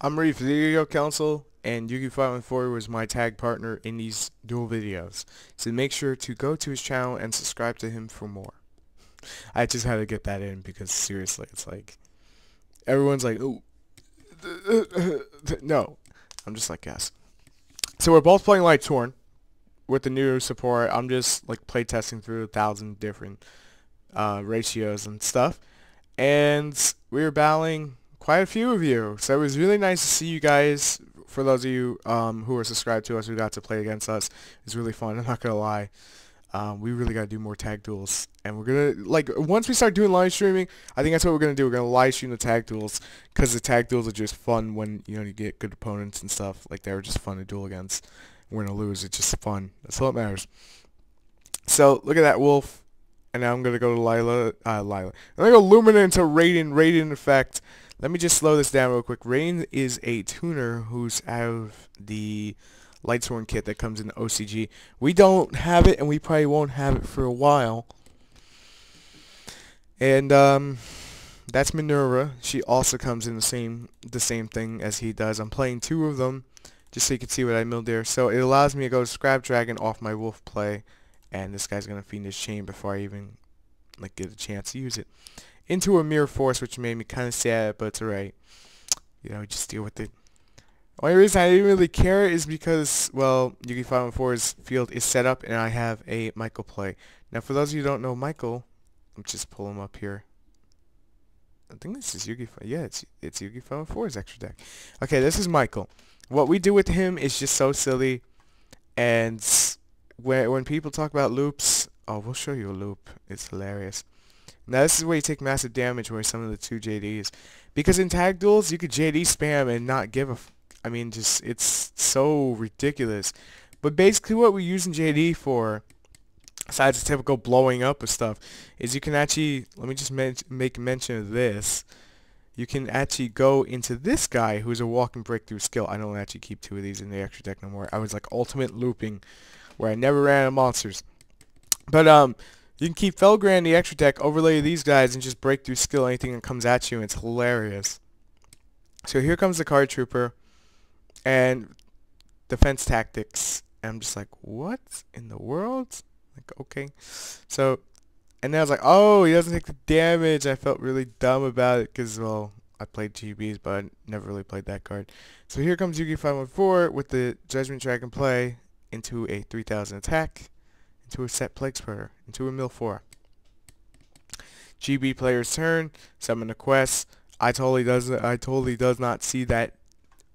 I'm ready for the Video Council, and yugi514 was my tag partner in these dual videos. So make sure to go to his channel and subscribe to him for more. I just had to get that in because seriously, it's like everyone's like, oh, no. I'm just like, yes. So we're both playing lightsworn with the new support. I'm just like play testing through 1,000 different ratios and stuff, and we were battling quite a few of you. So it was really nice to see you guys. For those of you who are subscribed to us, who got to play against us, it's really fun. I'm not gonna lie. We really gotta do more tag duels, and we're gonna like once we start doing live streaming, I think that's what we're gonna do. We're gonna live stream the tag duels because the tag duels are just fun when you get good opponents and stuff. Like they're just fun to duel against. We're gonna lose. It's just fun. That's all that matters. So look at that wolf. And now I'm going to go to Lila. I'm going to go Lumina into Raiden. Raiden effect. Let me just slow this down real quick. Raiden is a tuner who's out of the lightsworn kit that comes in the OCG. We don't have it, and we probably won't have it for a while. And that's Minerva. She also comes in the same thing as he does. I'm playing two of them, just so you can see what I milled there. So it allows me to go Scrap Dragon off my wolf play. And this guy's gonna feed his chain before I even like get a chance to use it. Into a mirror force, which made me kind of sad, but it's alright. Just deal with it. Only reason I didn't really care is because, well, yugi514's field is set up, and I have a Michael play. Now, for those of you who don't know Michael, let me just pull him up here. I think this is Yugi5. Yeah, it's yugi514's extra deck. Okay, this is Michael. What we do with him is just so silly, and when people talk about loops, oh, we'll show you a loop. It's hilarious. Now this is where you take massive damage with some of the two JDs, because in tag duels you could JD spam and not give a. I mean, just it's so ridiculous. But basically, what we're using JD for, besides the typical blowing up of stuff, is you can actually. Let me just make mention of this. You can actually go into this guy who's a walking breakthrough skill. I don't actually keep two of these in the extra deck no more. I was like ultimate looping, where I never ran out of monsters. But you can keep Felgran in the extra deck, overlay these guys, and just break through skill anything that comes at you, and it's hilarious. So here comes the card trooper and defense tactics. And I'm just like, what in the world? Like, okay. So, and then I was like, oh, he doesn't take the damage. I felt really dumb about it because, well, I played GBs, but I never really played that card. So here comes yugi514 with the Judgment Dragon play into a 3,000 attack, into a set plague spreader, into a mill 4. GB player's turn, summon a quest. I totally does not see that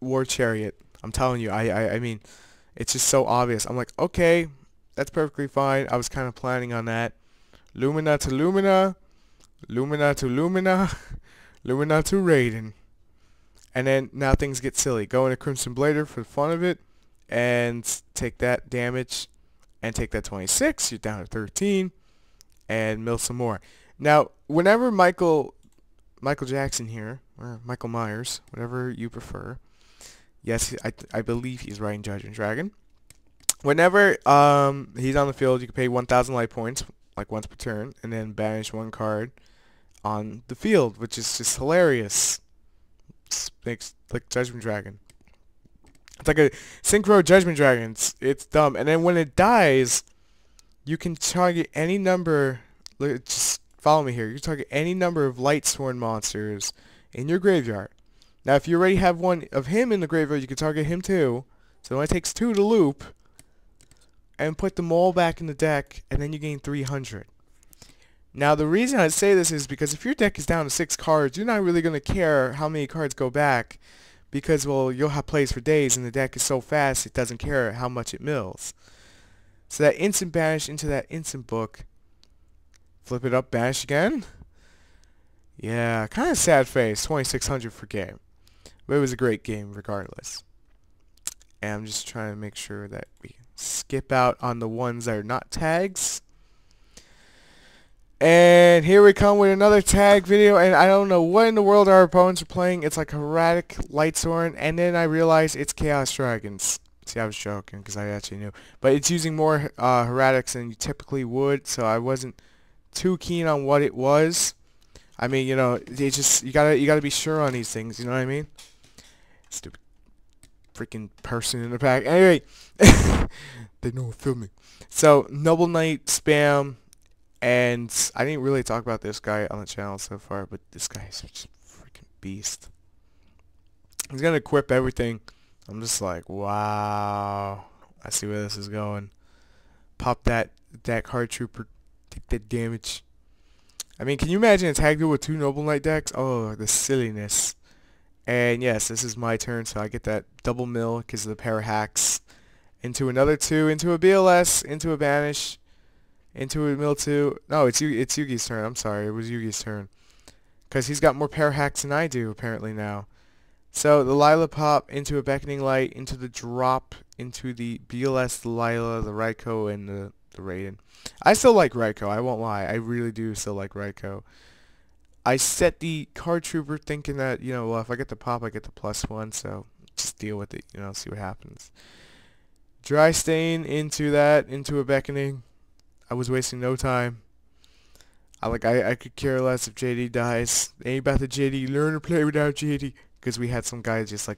war chariot. I'm telling you, I mean, it's just so obvious. I'm like, okay, that's perfectly fine. I was kind of planning on that. Lumina to Lumina, Lumina to Lumina, Lumina to Raiden. And then now things get silly. Go into Crimson Blader for the fun of it, and take that damage, and take that 26. You're down to 13, and mill some more. Now, whenever Michael Jackson here, or Michael Myers, whatever you prefer. Yes, I believe he's writing Judgment Dragon. Whenever he's on the field, you can pay 1,000 life points, like once per turn, and then banish one card on the field, which is just hilarious. It makes like Judgment Dragon. It's like a synchro Judgment Dragon. It's dumb. And then when it dies, you can target any number. Look, just follow me here. You can target any number of lightsworn monsters in your graveyard. Now, if you already have one of him in the graveyard, you can target him too. So it only takes 2 to loop, and put them all back in the deck, and then you gain 300. Now, the reason I say this is because if your deck is down to 6 cards, you're not really going to care how many cards go back, because, well, you'll have plays for days, and the deck is so fast, it doesn't care how much it mills. So that instant banish into that instant book. Flip it up, banish again. Yeah, kind of sad face, 2,600 for game. But it was a great game regardless. And I'm just trying to make sure that we skip out on the ones that are not tags. And here we come with another tag video, and I don't know what in the world our opponents are playing. It's like Heretic, Lightsworn, and then I realized it's Chaos Dragons. See, I was joking because I actually knew. But it's using more Heretics than you typically would, so I wasn't too keen on what it was. I mean, you know, they just you gotta be sure on these things. You know what I mean? freaking person in the pack. Anyway, they know what feel me. So Noble Knight spam, and I didn't really talk about this guy on the channel so far, but this guy is such a freaking beast. He's gonna equip everything. I'm just like, wow. I see where this is going. Pop that card trooper, take that damage. I mean, can you imagine a tag duel with 2 Noble Knight decks? Oh, the silliness. And yes, this is my turn, so I get that double mill because of the pair of hacks. Into another 2, into a BLS, into a banish, into a mill 2. No, it's Yugi's turn. I'm sorry, it was Yugi's turn. Because he's got more pair of hacks than I do, apparently now. So the Lila pop into a beckoning light, into the drop, into the BLS, the Lila, the Raikou, and the Raiden. I still like Raikou, I won't lie. I really do still like Raikou. I set the card trooper thinking that, you know, well, if I get the pop, I get the +1, so just deal with it, you know, see what happens. Dry stain into that, into a beckoning. I was wasting no time. I could care less if JD dies. Ain't about the JD, learn to play without JD. Because we had some guys just like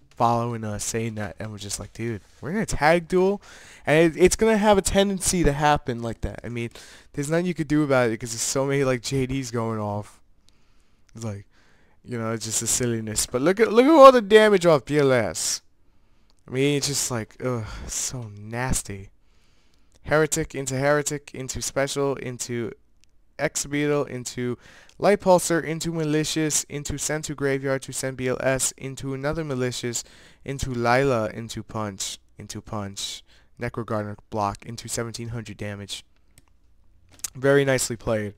following us saying that, and we're just like, dude, we're in a tag duel, and it's gonna have a tendency to happen like that. I mean, there's nothing you could do about it because there's so many like JDs going off. It's like, you know, it's just a silliness. But look at all the damage off BLS. I mean, it's just like, ugh, so nasty. Heretic, into special, into Exabeetle, into Light Pulsar, into Malicious, into send to Graveyard to send BLS, into another Malicious, into Lila, into Punch, Necrogardener block, into 1700 damage. Very nicely played.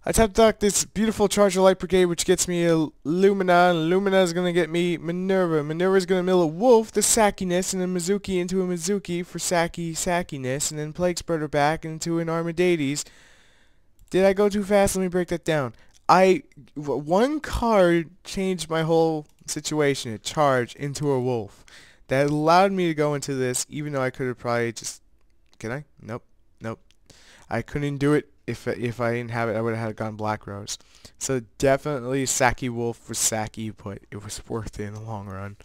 I tap deck this beautiful Charger Light Brigade, which gets me a Lumina, and Lumina is going to get me Minerva. Minerva is going to mill a Wolf, the Sackiness, and then Mizuki into a Mizuki for Sackiness, and then Plague Spreader back into an Armadades. Did I go too fast? Let me break that down. One card changed my whole situation. It charged into a Wolf. That allowed me to go into this, even though I could have probably just... Can I? Nope. I couldn't do it. If I didn't have it, I would have had gone Black Rose. So definitely Saki Wolf was Saki, but it was worth it in the long run.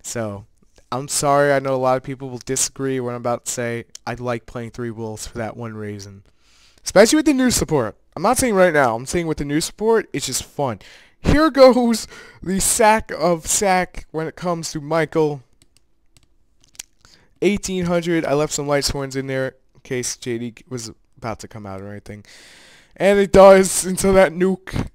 So I'm sorry, I know a lot of people will disagree with what I'm about to say. I like playing 3 Wolves for that one reason. Especially with the new support. I'm not saying right now, I'm saying with the new support, it's just fun. Here goes the sack of sack when it comes to Michael. 1800, I left some lightsworns in there in case JD was about to come out or anything. And it does until that nuke.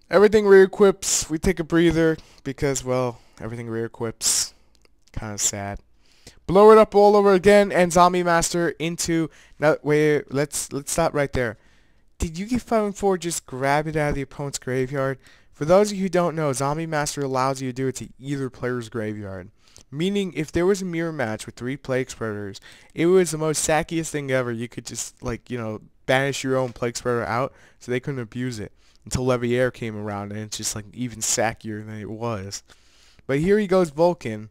Everything re-equips. We take a breather because, well, everything re-equips. Kind of sad. Blow it up all over again, and Zombie Master into... Now, wait, let's stop right there. Did yugi514 just grab it out of the opponent's graveyard? For those of you who don't know, Zombie Master allows you to do it to either player's graveyard. Meaning, if there was a mirror match with 3 Plague Spreaders, it was the most sackiest thing ever. You could just, like, you know, banish your own Plague Spreader out, so they couldn't abuse it. Until Leviair came around, and it's just, like, even sackier than it was. But here he goes, Vulcan.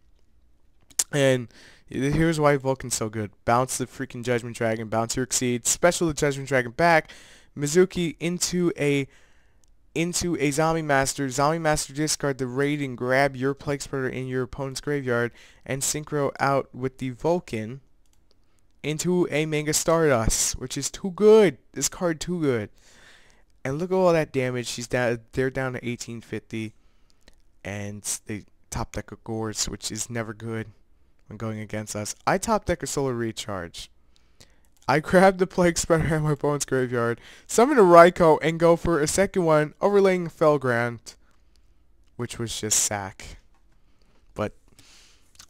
And here's why Vulcan's so good. Bounce the freaking Judgment Dragon, bounce your Exceed, special the Judgment Dragon back, Mizuki into a Zombie Master. Zombie Master discard the raid and grab your Plague Spreader in your opponent's graveyard, and synchro out with the Vulcan into a Mega Stardust, which is too good. This card too good. And look at all that damage. They're down to 1850, and they top deck a Gorse, which is never good when going against us. I top deck a Solar Recharge. I grab the Plague Spreader in my opponent's graveyard, summon a Raikou, and go for a second one, overlaying Felgrant, which was just sack. But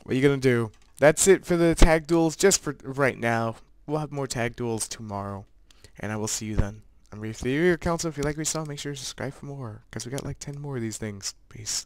what are you gonna do? That's it for the tag duels, just for right now. We'll have more tag duels tomorrow, and I will see you then. I'm Reef the Year Council. If you like what you saw, make sure to subscribe for more, because we got like 10 more of these things. Peace.